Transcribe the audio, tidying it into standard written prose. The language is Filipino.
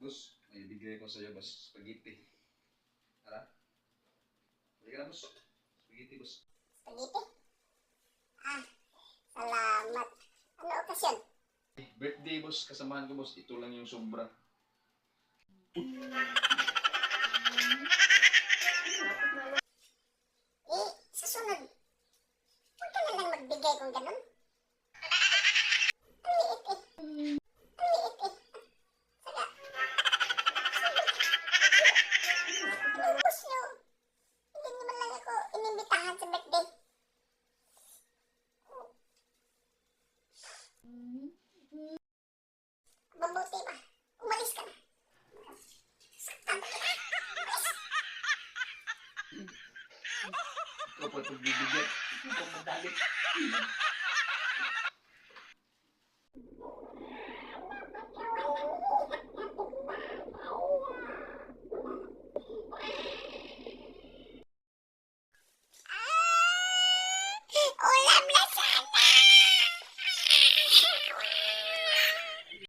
Boss, may bigay ko sa'yo, boss. Spaghetti. Tara. Balik ka na, boss. Spaghetti, boss. Spaghetti? Ah, salamat. Ano okasyon? Birthday, boss. Kasamahan ko, boss. Ito lang yung sobra. Sa sunod, huwag ka na lang magbigay kung ganun. Ang liit eh. Ang liit eh. Saka, ubus nyo. Hindi naman lang ako inimbitahan sa birthday. Mabuti pa.